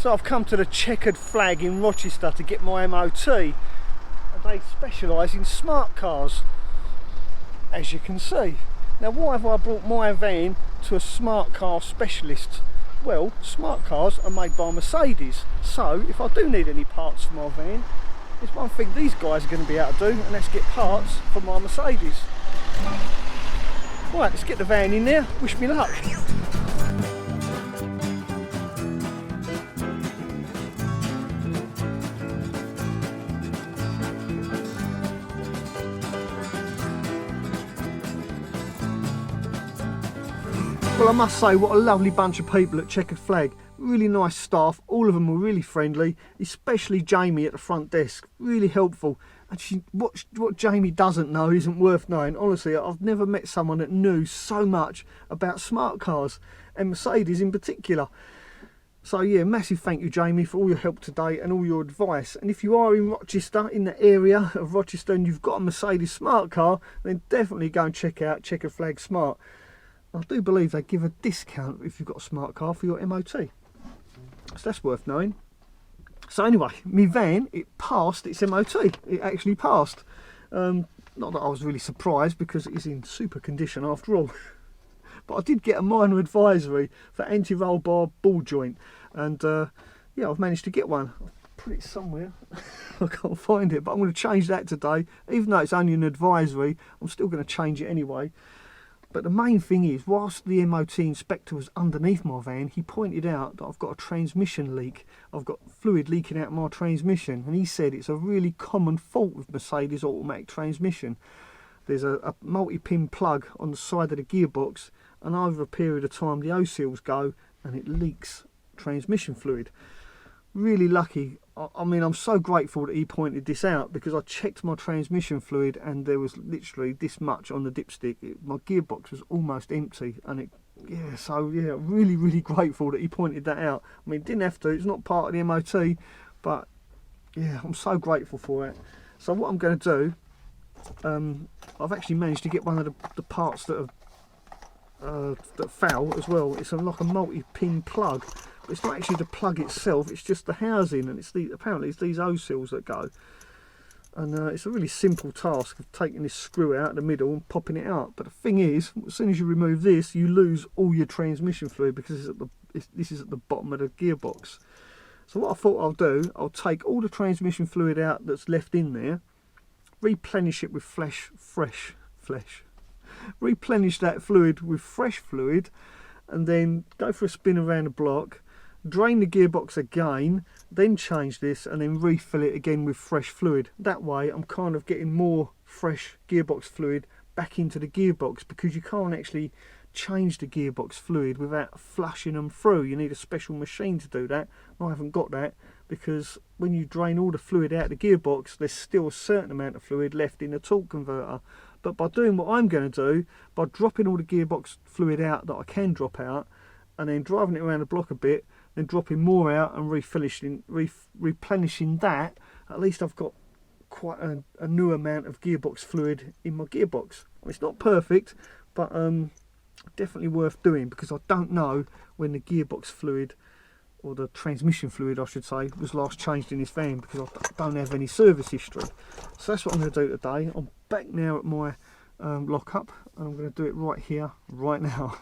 So I've come to the Checkered Flag in Rochester to get my MOT, and they specialise in smart cars, as you can see. Now, why have I brought my van to a smart car specialist? Well, smart cars are made by Mercedes, so if I do need any parts for my van, there's one thing these guys are going to be able to do, and that's get parts for my Mercedes. Right, let's get the van in there. Wish me luck. Well, I must say, what a lovely bunch of people at Checkered Flag. Really nice staff, all of them were really friendly, especially Jamie at the front desk, really helpful. And what Jamie doesn't know isn't worth knowing. Honestly, I've never met someone that knew so much about smart cars, and Mercedes in particular. So yeah, massive thank you, Jamie, for all your help today and all your advice. And if you are in Rochester, in the area of Rochester, and you've got a Mercedes smart car, then definitely go and check out Checkered Flag Smart. I do believe they give a discount if you've got a smart car for your MOT. So that's worth knowing. So anyway, my van, it passed its MOT. It actually passed. Not that I was really surprised, because it is in super condition after all. But I did get a minor advisory for anti-roll bar ball joint. And yeah, I've managed to get one. I've put it somewhere. I can't find it, but I'm going to change that today. Even though it's only an advisory, I'm still going to change it anyway. But the main thing is, whilst the MOT inspector was underneath my van, he pointed out that I've got a transmission leak. I've got fluid leaking out my transmission, and he said it's a really common fault with Mercedes automatic transmission. There's a multi-pin plug on the side of the gearbox, and over a period of time the O-seals go and it leaks transmission fluid. Really lucky. I mean, I'm so grateful that he pointed this out, because I checked my transmission fluid and there was literally this much on the dipstick. My gearbox was almost empty, and yeah, so yeah, really grateful that he pointed that out. I mean, didn't have to, it's not part of the MOT, but yeah, I'm so grateful for it. So what I'm going to do, I've actually managed to get one of the parts that fell as well. It's like a multi-pin plug. It's not actually the plug itself, it's just the housing, and apparently it's these O-seals that go. And it's a really simple task of taking this screw out of the middle and popping it out. But the thing is, as soon as you remove this, you lose all your transmission fluid, because this is at the bottom of the gearbox. So what I thought I'll do, I'll take all the transmission fluid out that's left in there, replenish it with replenish that fluid with fresh fluid, and then go for a spin around the block, drain the gearbox again, then change this, and then refill it again with fresh fluid. That way I'm kind of getting more fresh gearbox fluid back into the gearbox, because you can't actually change the gearbox fluid without flushing them through. You need a special machine to do that. I haven't got that, because when you drain all the fluid out of the gearbox, there's still a certain amount of fluid left in the torque converter. But by doing what I'm going to do, by dropping all the gearbox fluid out that I can drop out, and then driving it around the block a bit, then dropping more out and replenishing that, at least I've got quite a new amount of gearbox fluid in my gearbox. It's not perfect, but definitely worth doing, because I don't know when the gearbox fluid, or the transmission fluid I should say, was last changed in this van, because I don't have any service history. So that's what I'm going to do today. I'm back now at my lockup, and I'm going to do it right here, right now.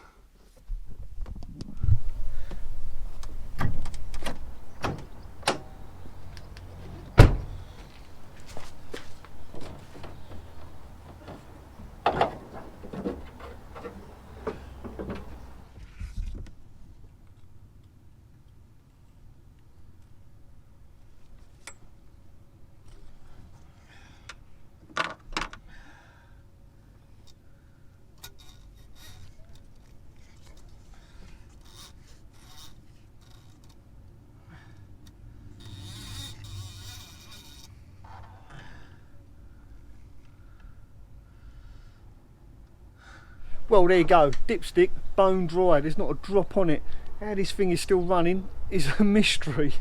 Well, there you go, dipstick, bone dry, there's not a drop on it. How this thing is still running is a mystery.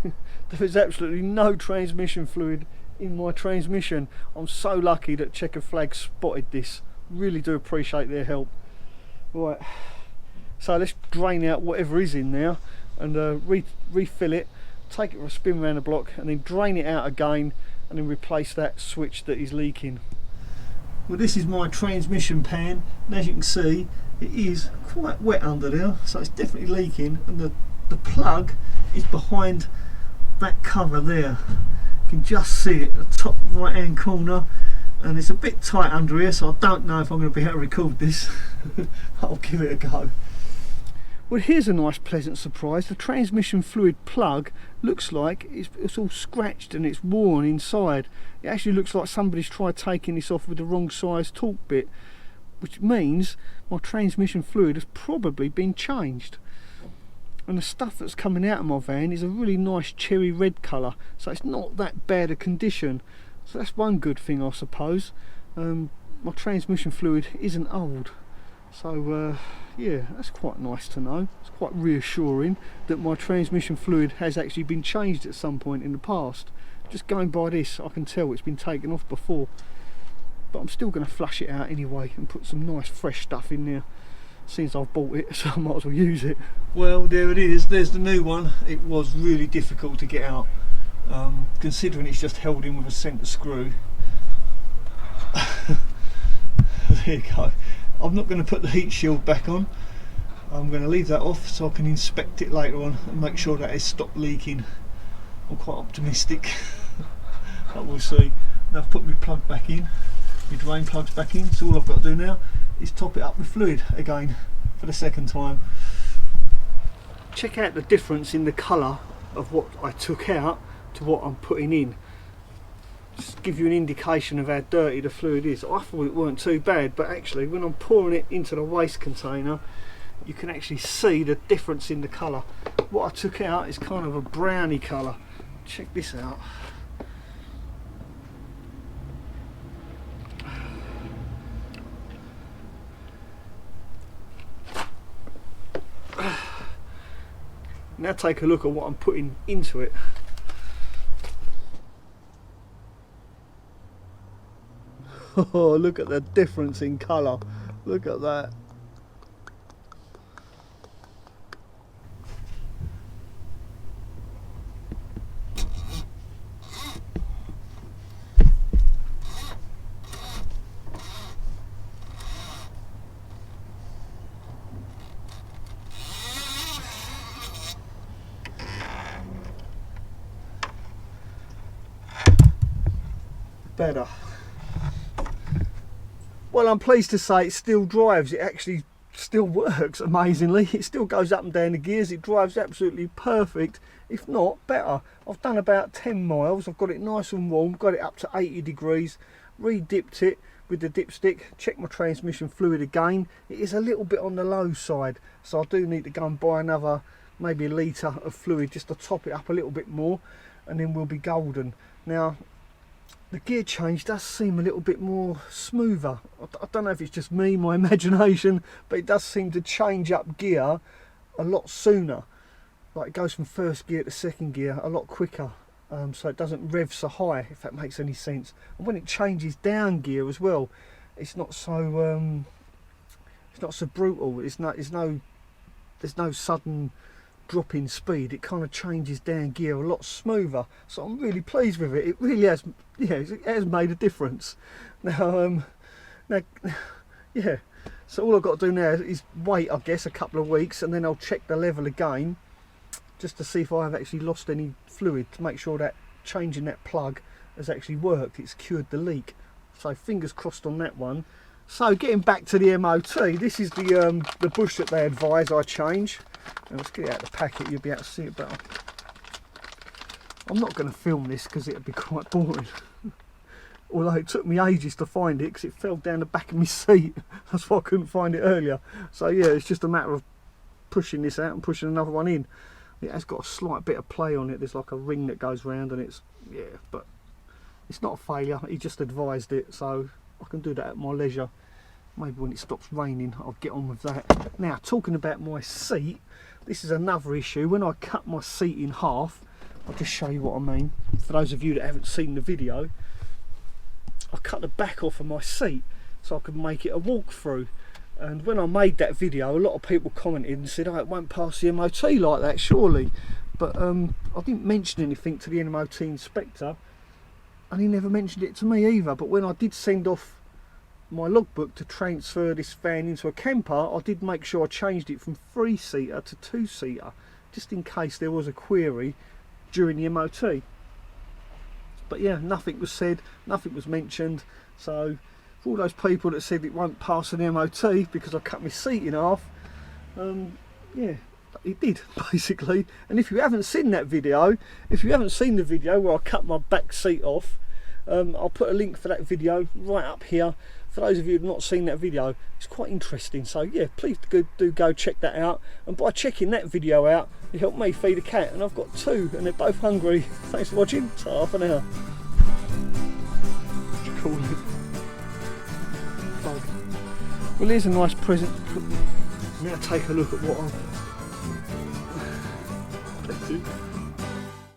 There's absolutely no transmission fluid in my transmission. I'm so lucky that Checkered Flag spotted this. Really do appreciate their help. Right, so let's drain out whatever is in there and refill it, take it for a spin around the block and then drain it out again and then replace that switch that is leaking. Well, this is my transmission pan, and as you can see it is quite wet under there, so it's definitely leaking, and the plug is behind that cover there. You can just see it at the top right hand corner, and it's a bit tight under here, so I don't know if I'm going to be able to record this. I'll give it a go. Well, here's a nice pleasant surprise. The transmission fluid plug looks like it's all scratched and it's worn inside. It actually looks like somebody's tried taking this off with the wrong size torque bit, which means my transmission fluid has probably been changed. And the stuff that's coming out of my van is a really nice cherry red colour, so it's not that bad a condition. So that's one good thing, I suppose. My transmission fluid isn't old. So yeah, that's quite nice to know. It's quite reassuring that my transmission fluid has actually been changed at some point in the past. Just going by this, I can tell it's been taken off before. But I'm still going to flush it out anyway and put some nice fresh stuff in there. Since I've bought it, so I might as well use it. Well, there it is. There's the new one. It was really difficult to get out, considering it's just held in with a centre screw. There you go. I'm not going to put the heat shield back on. I'm going to leave that off so I can inspect it later on and make sure that it's stopped leaking. I'm quite optimistic. But we'll see. Now I've put my plug back in, my drain plugs back in, so all I've got to do now is top it up with fluid again for the second time. Check out the difference in the colour of what I took out to what I'm putting in. Just give you an indication of how dirty the fluid is. I thought it weren't too bad, but actually when I'm pouring it into the waste container you can actually see the difference in the colour. What I took out is kind of a browny colour. Check this out. Now take a look at what I'm putting into it. Oh, look at the difference in colour. Look at that. Better. Well, I'm pleased to say it still drives. It actually still works amazingly. It still goes up and down the gears. It drives absolutely perfect, if not better. I've done about 10 miles. I've got it nice and warm, got it up to 80 degrees, re-dipped it with the dipstick, checked my transmission fluid again. It is a little bit on the low side, so I do need to go and buy another, maybe a litre of fluid just to top it up a little bit more, and then we'll be golden. Now, the gear change does seem a little bit more smoother. I don't know if it's just me, my imagination, but it does seem to change up gear a lot sooner. Like it goes from first gear to second gear a lot quicker, so it doesn't rev so high, if that makes any sense. And when it changes down gear as well, it's not so brutal. There's no sudden drop in speed. It kind of changes down gear a lot smoother, so I'm really pleased with it. It really has, yeah, it has made a difference. Now yeah, so all I've got to do now is wait, I guess, a couple of weeks, and then I'll check the level again just to see if I have actually lost any fluid, to make sure that changing that plug has actually worked. It's cured the leak, so fingers crossed on that one. So getting back to the MOT, this is the bush that they advise I change. Now let's get it out of the packet, you'll be able to see it better. I'm not going to film this because it'd be quite boring. Although it took me ages to find it because it fell down the back of my seat. That's why I couldn't find it earlier. So yeah, it's just a matter of pushing this out and pushing another one in. It has got a slight bit of play on it. There's like a ring that goes round, and it's, yeah, but it's not a failure. He just advised it, so I can do that at my leisure. Maybe when it stops raining I'll get on with that. Now, talking about my seat, this is another issue. When I cut my seat in half, I'll just show you what I mean. For those of you that haven't seen the video, I cut the back off of my seat so I could make it a walk-through. And when I made that video, a lot of people commented and said, oh, it won't pass the MOT like that, surely. but I didn't mention anything to the MOT inspector, and he never mentioned it to me either. But when I did send off my logbook to transfer this van into a camper, I did make sure I changed it from 3-seater to 2-seater, just in case there was a query during the MOT. But yeah, nothing was said, nothing was mentioned. So for all those people that said it won't pass an MOT because I cut my seat in half, yeah, it did basically. And if you haven't seen that video, if you haven't seen the video where I cut my back seat off, I'll put a link for that video right up here. For those of you who have not seen that video, it's quite interesting. So yeah, please do go check that out. And by checking that video out, it helped me feed a cat, and I've got 2 and they're both hungry. Thanks for watching. So half an hour. Cool. Bug. Well, here's a nice present. Now take a look at what I've... Bless you.